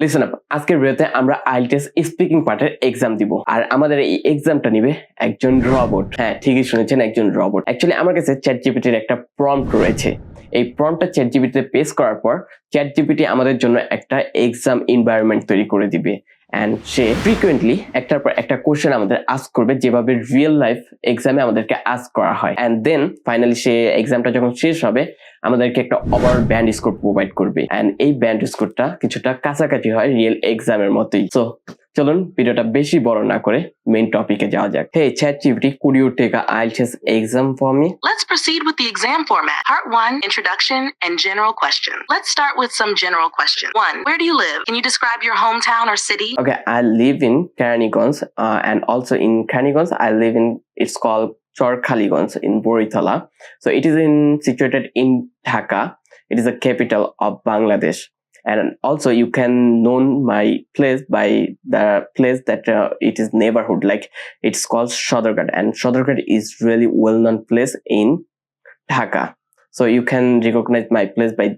Listen up, আজকের ভিডিওতে আমরা IELTS স্পিকিং পার্টের এক্সাম দিব। আর আমাদের এই এক্সামটা নিবে একজন রোবট। হ্যাঁ, ঠিকই শুনেছেন, একজন রোবট। অ্যাকচুয়ালি আমার কাছে ChatGPT-র একটা প্রম্পট রয়েছে। এই প্রম্পটটা ChatGPT-তে পেস্ট করার পর ChatGPT আমাদের জন্য একটা এক্সাম এনভায়রনমেন্ট তৈরি করে দিবে। অ্যান্ড সে ফ্রিকুয়েন্টলি একটার পর একটা কোশ্চেন আমাদের আস্ক করবে, যেভাবে রিয়েল লাইফ এক্সামে আমাদেরকে আস্ক করা হয়। অ্যান্ড দেন ফাইনালি সে এক্সামটা যখন শেষ হবে আমাদেরকে একটা ওভারঅল ব্যান্ড স্কোর প্রোভাইড করবে। অ্যান্ড এই ব্যান্ড স্কোরটা কিছুটা কাছাকাছি হয় রিয়েল এক্সামের মতোই। সো চলুন ভিডিওটা বেশি বড় না করে মেইন টপিকে যাওয়া যাক। Hey ChatGPT, could you take a IELTS exam for me? Let's proceed with the exam format. Part 1, introduction and general questions. Let's start with some general questions. 1, where do you live? Can you describe your hometown or city? Okay, I live in Keranigans, and also in Keranigans I live in, it's called Chorkhaligans in Boritala. So it is situated in Dhaka. It is the capital of Bangladesh. And also you can know my place by the place that it is neighborhood, like it's called Shodorghat, and Shodorghat is really well-known place in Dhaka. So you can recognize my place by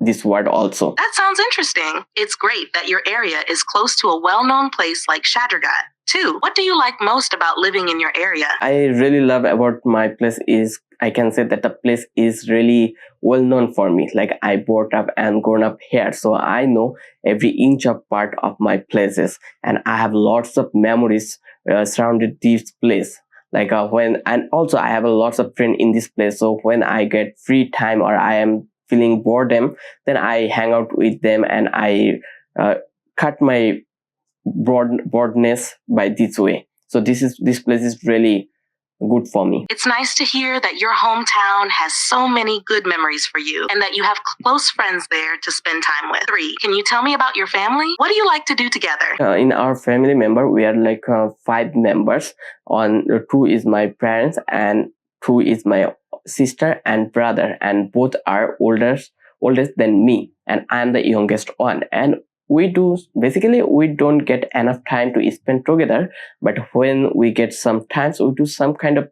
this word also. That sounds interesting. It's great that your area is close to a well-known place like Shodorghat. 2, what do you like most about living in your area? I really love about my place is, I can say that the place is really well known for me. Like I brought up and grown up here, so I know every inch of part of my places, and I have lots of memories surrounded this place. Like and also I have a lots of friends in this place. So when I get free time or I am feeling boredom, then I hang out with them and I cut my boredness by this way. So this place is really good for me. It's nice to hear that your hometown has so many good memories for you and that you have close friends there to spend time with. 3, can you tell me about your family? What do you like to do together? In our family member, we are like 5 members. 2 is my parents and 2 is my sister and brother, and both are oldest than me, and I am the youngest one. And we don't get enough time to spend together, but when we get some time, so we do some kind of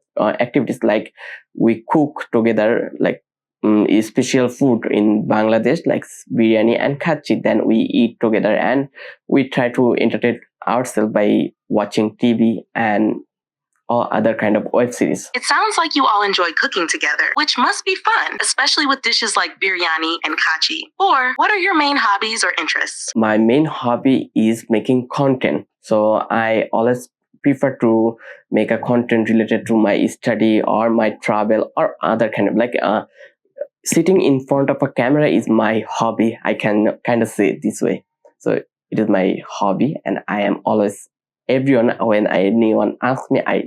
activities, like we cook together, like special food in Bangladesh like biryani and khachi. Then we eat together and we try to entertain ourselves by watching TV and or other kind of web series. It sounds like you all enjoy cooking together, which must be fun, especially with dishes like biryani and kachi. 4, what are your main hobbies or interests? My main hobby is making content. So I always prefer to make a content related to my study or my travel or other kind of, like sitting in front of a camera is my hobby. I can kind of say it this way. So it is my hobby, and I am always, when anyone asks me, I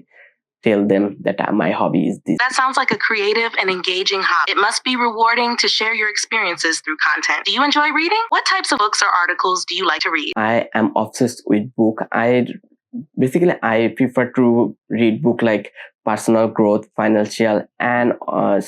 tell them that my hobby is this. That sounds like a creative and engaging hobby. It must be rewarding to share your experiences through content. Do you enjoy reading? What types of books or articles do you like to read? I am obsessed with book. I prefer to read book like personal growth, financial, and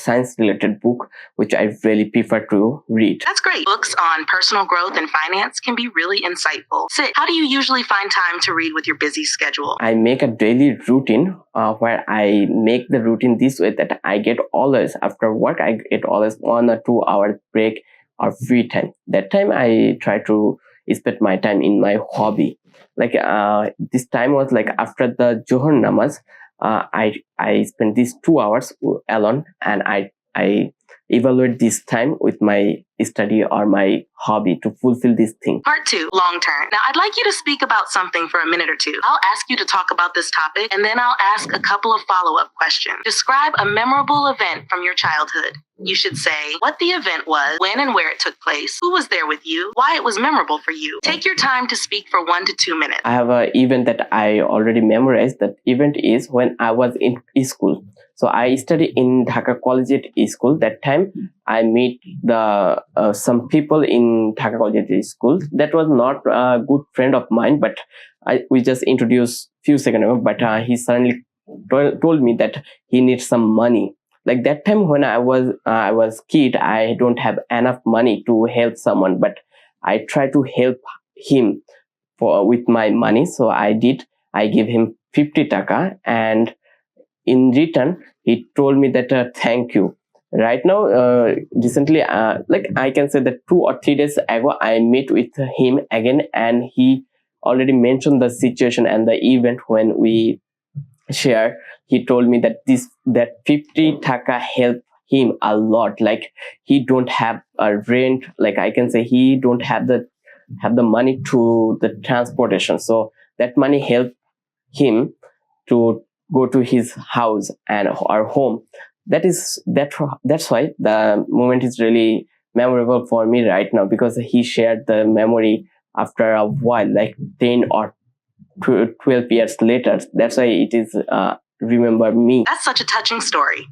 science related book, which I really prefer to read. That's great. Books on personal growth and finance can be really insightful. 6, how do you usually find time to read with your busy schedule? I make a daily routine where I make the routine this way, that I get always, after work, I get always 1 or 2 hour break or free time. That time I try to spend my time in my hobby. Like this time was like after the Johar namaz, I spent these 2 hours alone, and I evaluate this time with my study or my hobby to fulfill this thing. Part 2, long term. Now I'd like you to speak about something for a minute or two. I'll ask you to talk about this topic, and then I'll ask a couple of follow-up questions. Describe a memorable event from your childhood. You should say what the event was, when and where it took place, who was there with you, why it was memorable for you. Take your time to speak for 1 to 2 minutes. I have an event that I already memorized. That event is when I was in school. So I studied in Dhaka Collegiate School. That time I meet some people in Dhaka Collegiate School. That was not a good friend of mine, but we just introduced few seconds ago. But he suddenly told me that he needs some money. Like that time when I was kid, I don't have enough money to help someone, but I try to help him with my money. So I gave him 50 taka, and in return he told me that thank you. Right now, recently, like I can say that 2 or 3 days ago, I met with him again, and he already mentioned the situation and the event when we share. He told me that that 50 taka helped him a lot. Like he don't have a rent. Like I can say he don't have the money to the transportation. So that money helped him to go to his house and our home. That's why the moment is really memorable for me right now, because he shared the memory after a while, like 10 or 12 years later. That's why it is remember me. That's such a touching story.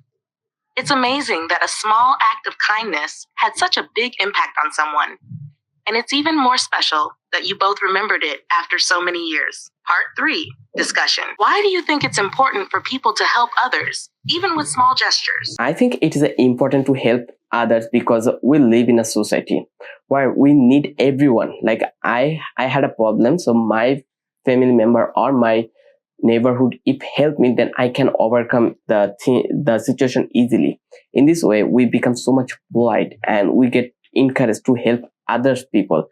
It's amazing that a small act of kindness had such a big impact on someone. And it's even more special that you both remembered it after so many years. Part 3, discussion. Why do you think it's important for people to help others, even with small gestures? I think it is important to help others because we live in a society where we need everyone. Like I had a problem, so my family member or my neighborhood if help me, then I can overcome the situation easily. In this way, we become so much polite and we get encouraged to help others people.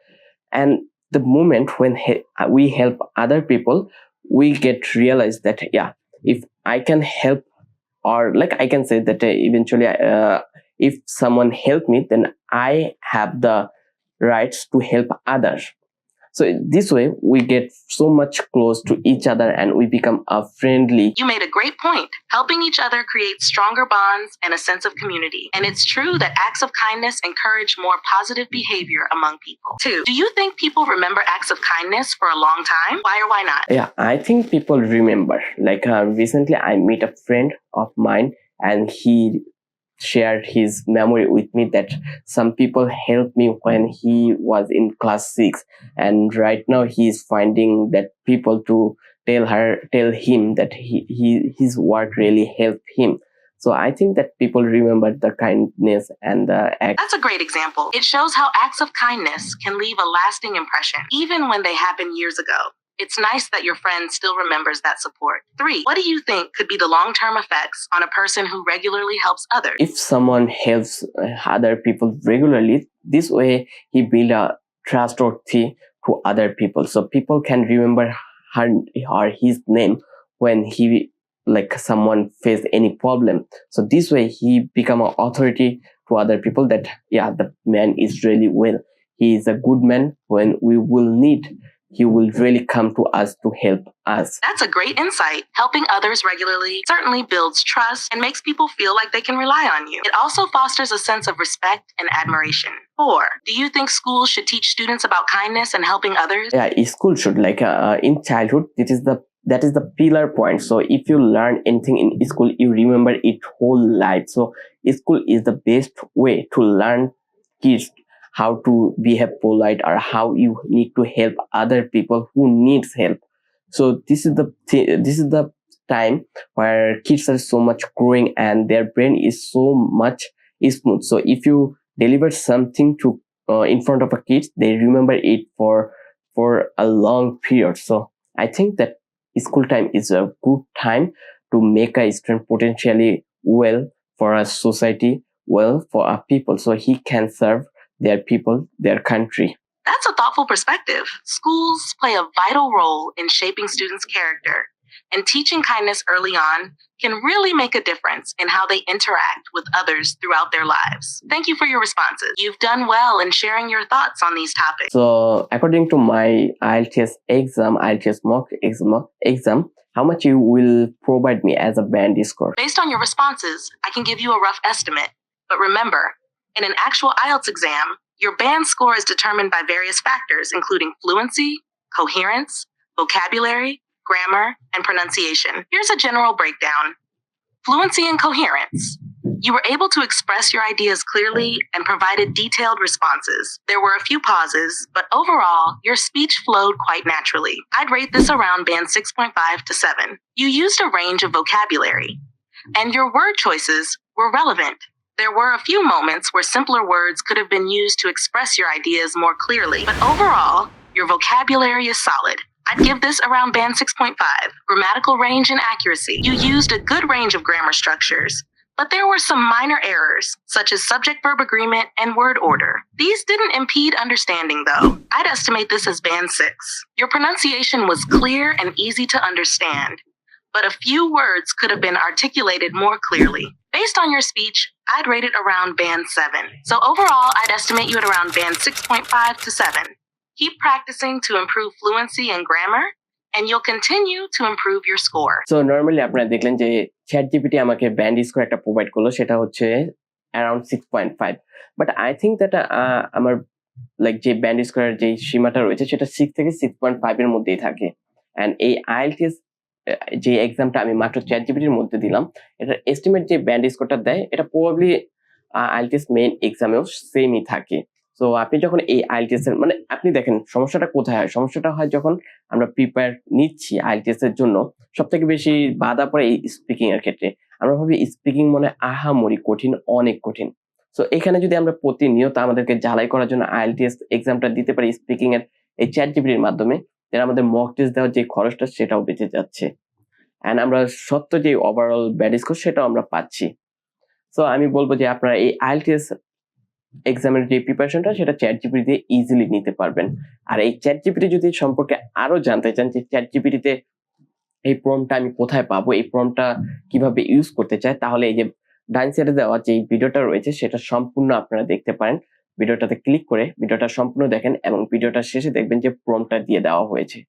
And the moment when we help other people, we get realized that yeah, if I can help, or like I can say that eventually if someone help me, then I have the rights to help others. So this way we get so much close to each other and we become a friendly. You made a great point. Helping each other creates stronger bonds and a sense of community. And it's true that acts of kindness encourage more positive behavior among people. 2, do you think people remember acts of kindness for a long time? Why or why not? Yeah, I think people remember. Like recently I met a friend of mine and he shared his memory with me that some people helped me when he was in class 6, and right now he is finding that people to tell him that his work really helped him. So I think that people remember the kindness and the act. That's a great example. It shows how acts of kindness can leave a lasting impression, even when they happen years ago. It's nice that your friend still remembers that support. 3, what do you think could be the long-term effects on a person who regularly helps others? If someone helps other people regularly, this way he build a trustworthy to other people. So people can remember her or his name when he, like someone face any problem. So this way he become an authority to other people that yeah, the man is really well. He is a good man. When we will need, he will really come to us to help us. That's a great insight. Helping others regularly certainly builds trust and makes people feel like they can rely on you. It also fosters a sense of respect and admiration. 4, do you think schools should teach students about kindness and helping others? Yeah, school should. Like in childhood, that is the pillar point. So if you learn anything in school, you remember it whole life. So school is the best way to learn kids how to behave polite or how you need to help other people who needs help. So this is the time where kids are so much growing and their brain is so much smooth. So if you deliver something to in front of a kid, they remember it for a long period. So I think that school time is a good time to make a student potentially well for a society, well for our people, so he can serve their people, their country. That's a thoughtful perspective. Schools play a vital role in shaping students' character, and teaching kindness early on can really make a difference in how they interact with others throughout their lives. Thank you for your responses. You've done well in sharing your thoughts on these topics. So according to my IELTS mock exam, how much you will provide me as a band score? Based on your responses, I can give you a rough estimate. But remember, in an actual IELTS exam, your band score is determined by various factors, including fluency, coherence, vocabulary, grammar, and pronunciation. Here's a general breakdown. Fluency and coherence. You were able to express your ideas clearly and provided detailed responses. There were a few pauses, but overall, your speech flowed quite naturally. I'd rate this around band 6.5 to 7. You used a range of vocabulary, and your word choices were relevant. There were a few moments where simpler words could have been used to express your ideas more clearly, but overall, your vocabulary is solid. I'd give this around band 6.5. Grammatical range and accuracy. You used a good range of grammar structures, but there were some minor errors, such as subject-verb agreement and word order. These didn't impede understanding, though. I'd estimate this as band 6. Your pronunciation was clear and easy to understand, but a few words could have been articulated more clearly. Based on your speech, I'd rate it around band 7. So overall, I'd estimate you at around band 6.5 to 7. Keep practicing to improve fluency and grammar, and you'll continue to improve your score. So normally আপনারা দেখলেন যে ChatGPT আমাকে band score একটা provide করলো, সেটা হচ্ছে around 6.5, but I think that আমার like যে ব্যান্ড স্কোরের যে সীমাটা রয়েছে সেটা 6 থেকে 6.5 এর মধ্যেই থাকে। অ্যান্ড এই IELTS যে এক্সামটা আমি মাত্র ChatGPT-র মধ্যে দিলাম, এটার এস্টিমেট যে ব্যান্ড স্কোরটা দেয় এটা প্রবাবলি IELTS মেইন এক্সামেও সেমই থাকে। সো আপনি যখন এই IELTS এর মানে আপনি দেখেন সমস্যাটা কোথায় হয়, সমস্যাটা হয় যখন আমরা প্রিপেয়ার নিচ্ছি IELTS এর জন্য, সব থেকে বেশি বাধা পড়ে এই স্পিকিং এর ক্ষেত্রে। আমরা ভাবি স্পিকিং মনে আহামরি কঠিন, অনেক কঠিন। সো এখানে যদি আমরা প্রতিনিয়ত আমাদেরকে ঝালাই করার জন্য IELTS এক্সামটা দিতে পারি স্পিকিং এর এই ChatGPT-র মাধ্যমে, তাহলে আমাদের মক টেস্ট দেওয়ার যে খরচটা সেটাও বেঁচে যাচ্ছে, অ্যান্ড আমরা সত্য যে ওভারঅল ব্যান্ড স্কোর সেটাও আমরা পাচ্ছি। সো আমি বলবো যে আপনারা এই IELTS এক্সামের যে প্রিপারেশনটা সেটা ChatGPT দিয়ে ইজিলি নিতে পারবেন। আর এই ChatGPT যদি সম্পর্কে আরো জানতে চান যে ChatGPT-তে এই প্রম্পটটা আমি কোথায় পাবো, এই প্রম্পটটা কিভাবে ইউজ করতে চাই, তাহলে এই যে ডান সাইডে দেওয়া যে ভিডিওটা রয়েছে সেটা সম্পূর্ণ আপনারা দেখতে পারেন। ভিডিওটাতে ক্লিক করে ভিডিওটা সম্পূর্ণ দেখেন এবং ভিডিওটার শেষে দেখবেন যে প্রম্পটটা দিয়ে দেওয়া হয়েছে।